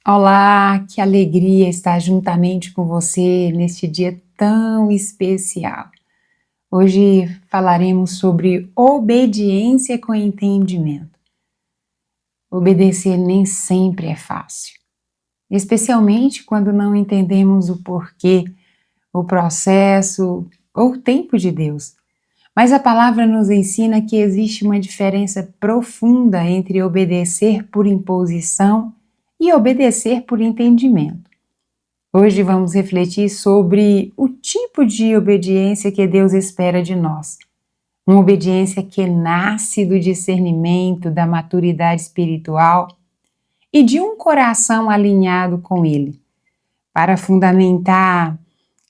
Olá, que alegria estar juntamente com você neste dia tão especial. Hoje falaremos sobre obediência com entendimento. Obedecer nem sempre é fácil, especialmente quando não entendemos o porquê, o processo ou o tempo de Deus. Mas a palavra nos ensina que existe uma diferença profunda entre obedecer por imposição e obedecer por entendimento. Hoje vamos refletir sobre o tipo de obediência que Deus espera de nós. Uma obediência que nasce do discernimento, da maturidade espiritual e de um coração alinhado com Ele. Para fundamentar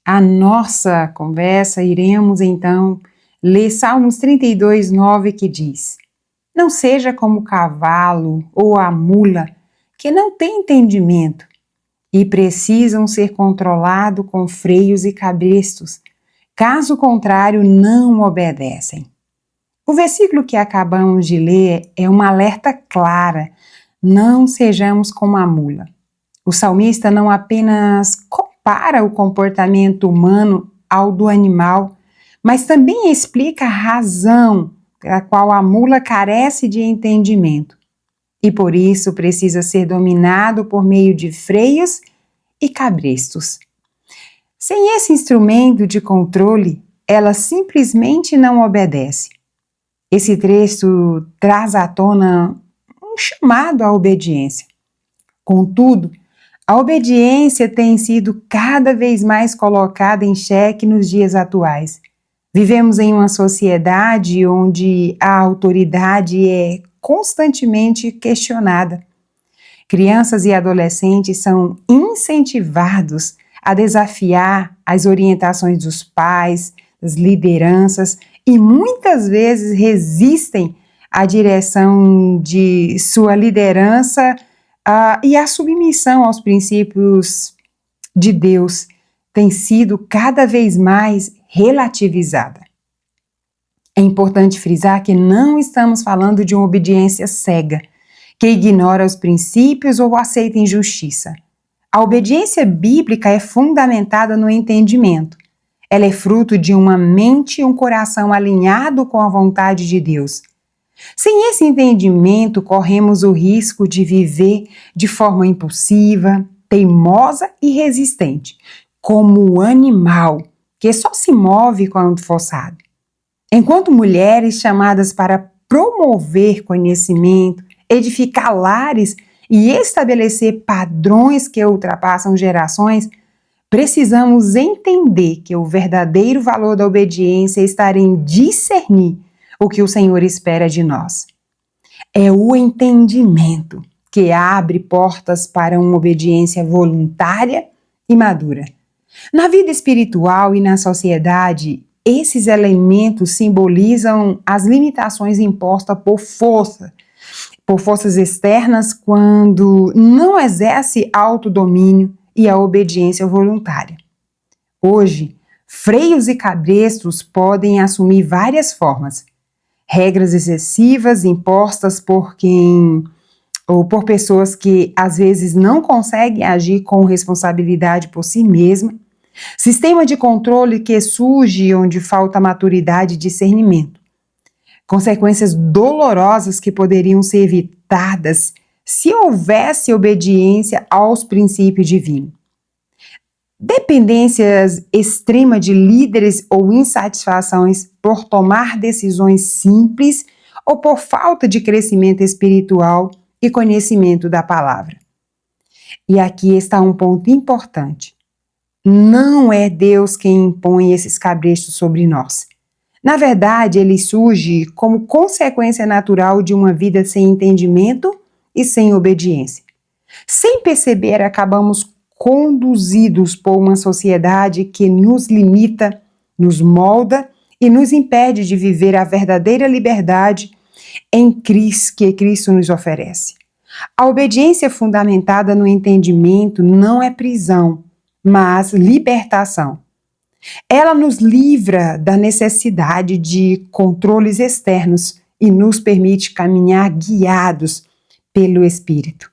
a nossa conversa, iremos então ler Salmos 32, 9, que diz: Não seja como o cavalo ou a mula, que não tem entendimento, e precisam ser controlados com freios e cabrestos, caso contrário não obedecem. O versículo que acabamos de ler é uma alerta clara: não sejamos como a mula. O salmista não apenas compara o comportamento humano ao do animal, mas também explica a razão pela qual a mula carece de entendimento e por isso precisa ser dominado por meio de freios e cabrestos. Sem esse instrumento de controle, ela simplesmente não obedece. Esse trecho traz à tona um chamado à obediência. Contudo, a obediência tem sido cada vez mais colocada em xeque nos dias atuais. Vivemos em uma sociedade onde a autoridade é constantemente questionada. Crianças e adolescentes são incentivados a desafiar as orientações dos pais, das lideranças, e muitas vezes resistem à direção de sua liderança e a submissão aos princípios de Deus tem sido cada vez mais relativizada. É importante frisar que não estamos falando de uma obediência cega, que ignora os princípios ou aceita injustiça. A obediência bíblica é fundamentada no entendimento. Ela é fruto de uma mente e um coração alinhado com a vontade de Deus. Sem esse entendimento, corremos o risco de viver de forma impulsiva, teimosa e resistente, como o animal que só se move quando forçado. Enquanto mulheres chamadas para promover conhecimento, edificar lares e estabelecer padrões que ultrapassam gerações, precisamos entender que o verdadeiro valor da obediência está em discernir o que o Senhor espera de nós. É o entendimento que abre portas para uma obediência voluntária e madura. Na vida espiritual e na sociedade, esses elementos simbolizam as limitações impostas por forças externas quando não exerce autodomínio e a obediência voluntária. Hoje, freios e cabrestos podem assumir várias formas. Regras excessivas impostas por pessoas que às vezes não conseguem agir com responsabilidade por si mesma. Sistema de controle que surge onde falta maturidade e discernimento. Consequências dolorosas que poderiam ser evitadas se houvesse obediência aos princípios divinos. Dependências extremas de líderes ou insatisfações por tomar decisões simples ou por falta de crescimento espiritual e conhecimento da palavra. E aqui está um ponto importante. Não é Deus quem impõe esses cabrestos sobre nós. Na verdade, ele surge como consequência natural de uma vida sem entendimento e sem obediência. Sem perceber, acabamos conduzidos por uma sociedade que nos limita, nos molda e nos impede de viver a verdadeira liberdade em Cristo que Cristo nos oferece. A obediência fundamentada no entendimento não é prisão, mas libertação. Ela nos livra da necessidade de controles externos e nos permite caminhar guiados pelo Espírito.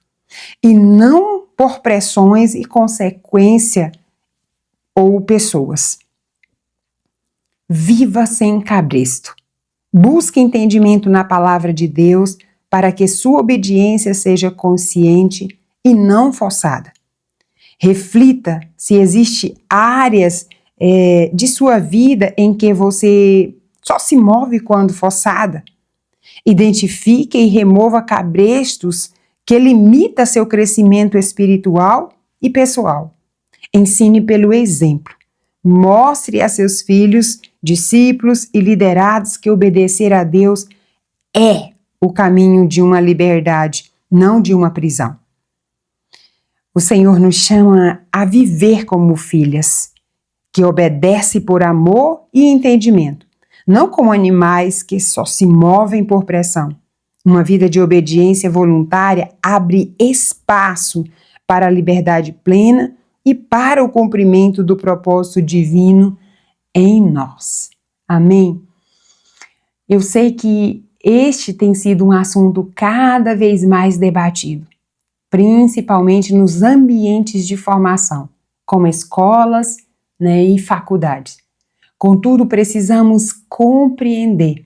E não por pressões e consequência ou pessoas. Viva sem cabresto. Busque entendimento na palavra de Deus para que sua obediência seja consciente e não forçada. Reflita se existem áreas de sua vida em que você só se move quando forçada. Identifique e remova cabrestos que limitam seu crescimento espiritual e pessoal. Ensine pelo exemplo. Mostre a seus filhos, discípulos e liderados que obedecer a Deus é o caminho de uma liberdade, não de uma prisão. O Senhor nos chama a viver como filhas, que obedecem por amor e entendimento, não como animais que só se movem por pressão. Uma vida de obediência voluntária abre espaço para a liberdade plena e para o cumprimento do propósito divino em nós. Amém? Eu sei que este tem sido um assunto cada vez mais debatido, principalmente nos ambientes de formação, como escolas, e faculdades. Contudo, precisamos compreender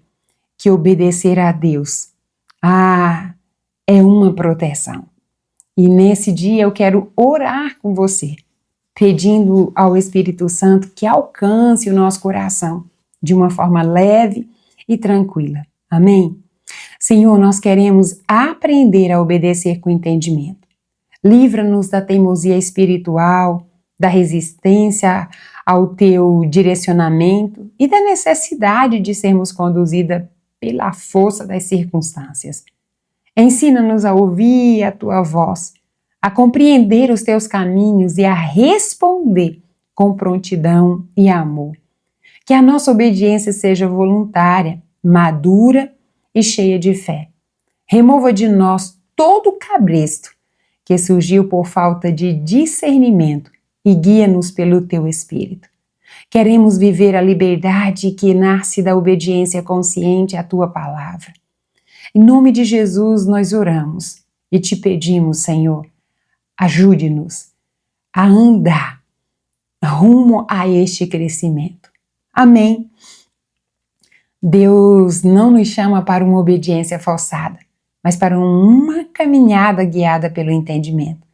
que obedecer a Deus é uma proteção. E nesse dia eu quero orar com você, pedindo ao Espírito Santo que alcance o nosso coração de uma forma leve e tranquila. Amém? Senhor, nós queremos aprender a obedecer com entendimento. Livra-nos da teimosia espiritual, da resistência ao teu direcionamento e da necessidade de sermos conduzidas pela força das circunstâncias. Ensina-nos a ouvir a tua voz, a compreender os teus caminhos e a responder com prontidão e amor. Que a nossa obediência seja voluntária, madura e cheia de fé. Remova de nós todo o cabresto que surgiu por falta de discernimento e guia-nos pelo teu Espírito. Queremos viver a liberdade que nasce da obediência consciente à tua palavra. Em nome de Jesus nós oramos e te pedimos, Senhor, ajude-nos a andar rumo a este crescimento. Amém. Deus não nos chama para uma obediência forçada, mas para uma caminhada guiada pelo entendimento.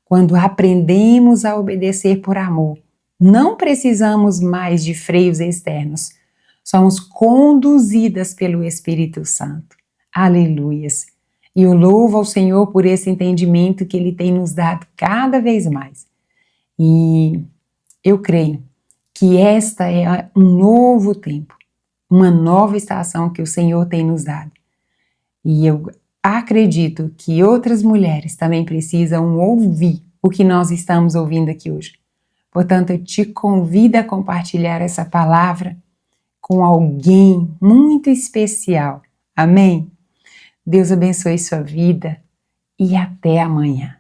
Quando aprendemos a obedecer por amor, não precisamos mais de freios externos. Somos conduzidas pelo Espírito Santo. Aleluias! E eu louvo ao Senhor por esse entendimento que Ele tem nos dado cada vez mais. E eu creio que esta é um novo tempo, uma nova estação que o Senhor tem nos dado. E eu acredito que outras mulheres também precisam ouvir o que nós estamos ouvindo aqui hoje. Portanto, eu te convido a compartilhar essa palavra com alguém muito especial. Amém? Deus abençoe sua vida e até amanhã.